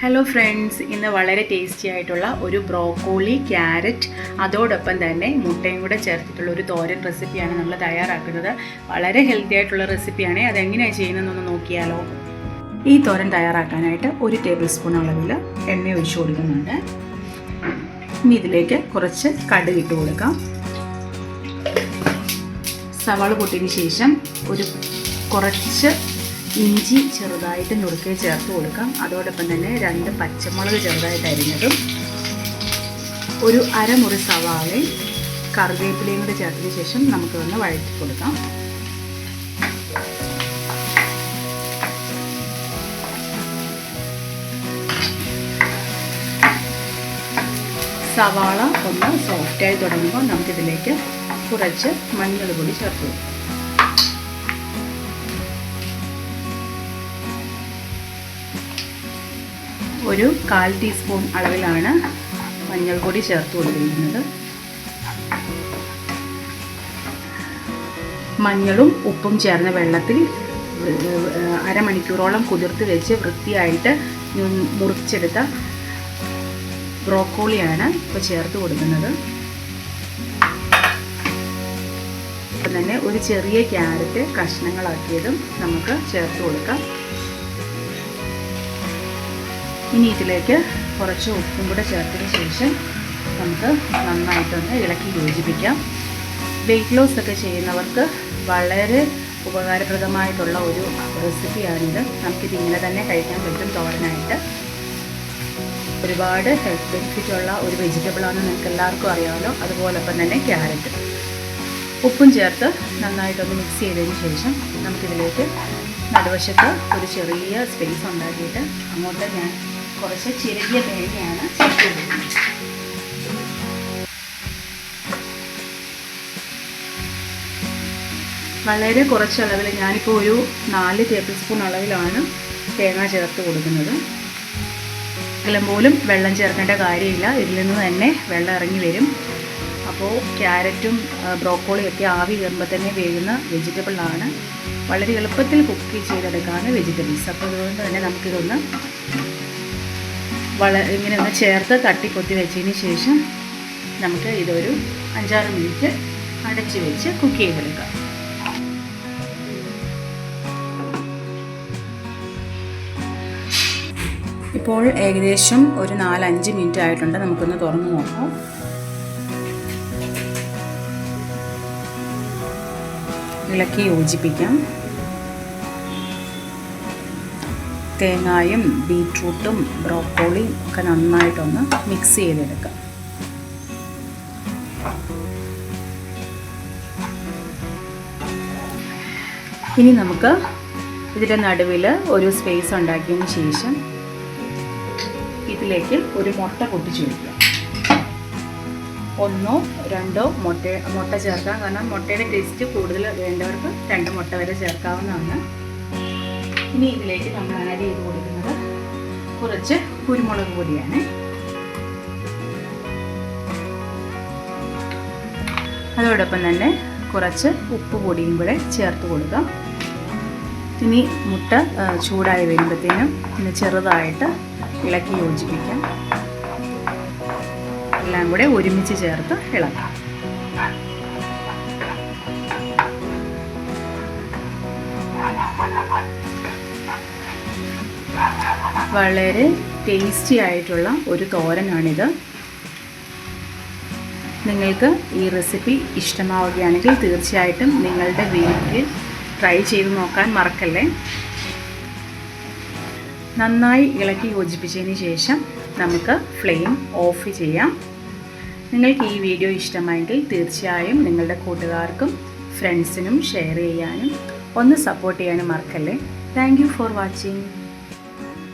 Hello friends, ഇന്ന് വളരെ tasty ആയിട്ടുള്ള ഒരു ബ്രോക്കോളി, ക്യാരറ്റ് അതോടൊപ്പം തന്നെ മുട്ടയും കൂടെ ചേർത്തിട്ടുള്ള ഒരു തോരൻ റെസിപ്പിയാണ് നമ്മൾ തയ്യാറാക്കുന്നത്. വളരെ ഹെൽത്തി ആയിട്ടുള്ള റെസിപ്പിയാണ്. അതെങ്ങനെയാണ് ചെയ്യുന്നതെന്നൊന്ന് നോക്കിയാലോ. ഈ തോരൻ തയ്യാറാക്കാനായിട്ട് 1 ടേബിൾ സ്പൂൺ അളവിൽ എണ്ണ ഒഴിച്ചു കൊടുക്കുന്നുണ്ട്. ഇനി ഇതിലേക്ക് കുറച്ച് കടുക് ഇട്ട് കൊടുക്കാം. സവാള പൊട്ടിയതിന് ശേഷം കുറച്ച് ഇഞ്ചി ചെറുതായിട്ട് നുറുക്കി ചേർത്ത് കൊടുക്കാം. അതോടൊപ്പം തന്നെ 2 പച്ചമുളക് ചെറുതായിട്ട് അരിഞ്ഞതും, ഒരു അരമുറി സവാളയും കറിവേപ്പിലയും കൂടി ചേർത്തതിന് ശേഷം നമുക്ക് ഒന്ന് വഴറ്റി കൊടുക്കാം. സവാള ഒന്ന് സോഫ്റ്റായി തുടങ്ങുമ്പോൾ നമുക്കിതിലേക്ക് കുറച്ച് മഞ്ഞൾ പൊടി ചേർത്ത് കൊടുക്കാം. ഒരു 1/4 ടീസ്പൂൺ അളവിലാണ് മഞ്ഞൾപ്പൊടി ചേർത്ത് കൊടുത്തിരിക്കുന്നത്. മഞ്ഞളും ഉപ്പും ചേർന്ന വെള്ളത്തിൽ അരമണിക്കൂറോളം കുതിർത്ത് വെച്ച് വൃത്തിയായിട്ട് മുറിച്ചെടുത്ത ബ്രോക്കോളിയാണ് ഇപ്പോൾ ചേർത്ത് കൊടുക്കുന്നത്. അപ്പം തന്നെ ഒരു ചെറിയ ക്യാരറ്റ് കഷ്ണങ്ങളാക്കിയതും നമുക്ക് ചേർത്ത് കൊടുക്കാം. ഇനി ഇതിലേക്ക് കുറച്ച് ഉപ്പും കൂടെ ചേർത്തതിന് ശേഷം നമുക്ക് നന്നായിട്ടൊന്ന് ഇളക്കി യോജിപ്പിക്കാം. വെയിറ്റ് ലോസ് ഒക്കെ ചെയ്യുന്നവർക്ക് വളരെ ഉപകാരപ്രദമായിട്ടുള്ള ഒരു റെസിപ്പിയാണിത്. നമുക്കിത് ഇങ്ങനെ തന്നെ കഴിക്കാൻ പറ്റും തോരനായിട്ട്. ഒരുപാട് ഹെൽത്ത് ബെനിഫിറ്റ് ഉള്ള ഒരു വെജിറ്റബിളാണെന്ന് നിങ്ങൾക്ക് എല്ലാവർക്കും അറിയാമല്ലോ. അതുപോലൊപ്പം തന്നെ ക്യാരറ്റ് ഉപ്പും ചേർത്ത് നന്നായിട്ടൊന്ന് മിക്സ് ചെയ്തതിന് ശേഷം നമുക്കിതിലേക്ക് നടുവശത്ത് ഒരു ചെറിയ സ്പേസ് ഉണ്ടാക്കിയിട്ട് അങ്ങോട്ട് ഞാൻ കുറച്ച് ചെറിയ തേങ്ങയാണ് ചേർത്ത് കൊടുക്കുന്നത്. വളരെ കുറച്ച് അളവിൽ, ഞാനിപ്പോൾ ഒരു 4 ടേബിൾ സ്പൂൺ അളവിലാണ് തേങ്ങ ചേർത്ത് കൊടുക്കുന്നത്. എല്ലാം പോലും വെള്ളം ചേർക്കേണ്ട കാര്യമില്ല, ഇതിൽ നിന്ന് തന്നെ വെള്ളം ഇറങ്ങി വരും. അപ്പോൾ ക്യാരറ്റും ബ്രോക്കോളിയൊക്കെ ആവി കയറുമ്പോൾ തന്നെ വേകുന്ന വെജിറ്റബിളാണ്. വളരെ എളുപ്പത്തിൽ കുക്ക് ചെയ്തെടുക്കാവുന്ന വെജിറ്റബിൾസ്. അപ്പോൾ അതുകൊണ്ട് തന്നെ നമുക്കിതൊന്ന് ഇങ്ങനെ ഒന്ന് ചേർത്ത് തട്ടിപ്പൊത്തി വെച്ചതിന് ശേഷം നമുക്ക് ഇതൊരു 5-6 മിനിറ്റ് അടച്ച് വെച്ച് കുക്ക് ചെയ്തെടുക്കാം. ഇപ്പോൾ ഏകദേശം ഒരു 4-5 മിനിറ്റ് ആയിട്ടുണ്ട്. നമുക്കൊന്ന് തുറന്ന് നോക്കാം. ഇളക്കി യോജിപ്പിക്കാം. തേങ്ങായും ബീറ്റ്റൂട്ടും ബ്രോക്കോളിയും ഒക്കെ നന്നായിട്ടൊന്ന് മിക്സ് ചെയ്തെടുക്കാം. ഇനി നമുക്ക് ഇതിൻ്റെ നടുവിൽ ഒരു സ്പേസ് ഉണ്ടാക്കിയതിന് ശേഷം ഇതിലേക്ക് ഒരു മുട്ട പൊട്ടിച്ച് വയ്ക്കുക. 1-2 മുട്ട ചേർക്കാം. കാരണം മുട്ടയുടെ ടേസ്റ്റ് കൂടുതൽ വേണ്ടവർക്ക് 2 മുട്ട വരെ ചേർക്കാവുന്നതാണ്. ഇനി ഇതിലേക്ക് നമ്മൾ ആഡ് ചെയ്ത് കൊടുക്കുന്നത് കുറച്ച് കുരുമുളക് പൊടിയാണ്. അതോടൊപ്പം തന്നെ കുറച്ച് ഉപ്പ് പൊടിയും കൂടെ ചേർത്ത് കൊടുക്കാം. ഇനി മുട്ട ചൂടായി വരുമ്പോഴത്തേനും ഇനി ചെറുതായിട്ട് ഇളക്കി യോജിപ്പിക്കാം. എല്ലാം കൂടെ ഒരുമിച്ച് ചേർത്ത് ഇളക്കാം. വളരെ ടേസ്റ്റി ആയിട്ടുള്ള ഒരു തോരനാണിത്. നിങ്ങൾക്ക് ഈ റെസിപ്പി ഇഷ്ടമാവുകയാണെങ്കിൽ തീർച്ചയായിട്ടും നിങ്ങളുടെ വീട്ടിൽ ട്രൈ ചെയ്ത് നോക്കാൻ മറക്കല്ലേ. നന്നായി ഇളക്കി യോജിപ്പിച്ചതിന് ശേഷം നമുക്ക് ഫ്ലെയിം ഓഫ് ചെയ്യാം. നിങ്ങൾക്ക് ഈ വീഡിയോ ഇഷ്ടമായെങ്കിൽ തീർച്ചയായും നിങ്ങളുടെ കൂട്ടുകാർക്കും ഫ്രണ്ട്സിനും ഷെയർ ചെയ്യാനും ഒന്ന് സപ്പോർട്ട് ചെയ്യാനും മറക്കല്ലേ. Thank you for watching.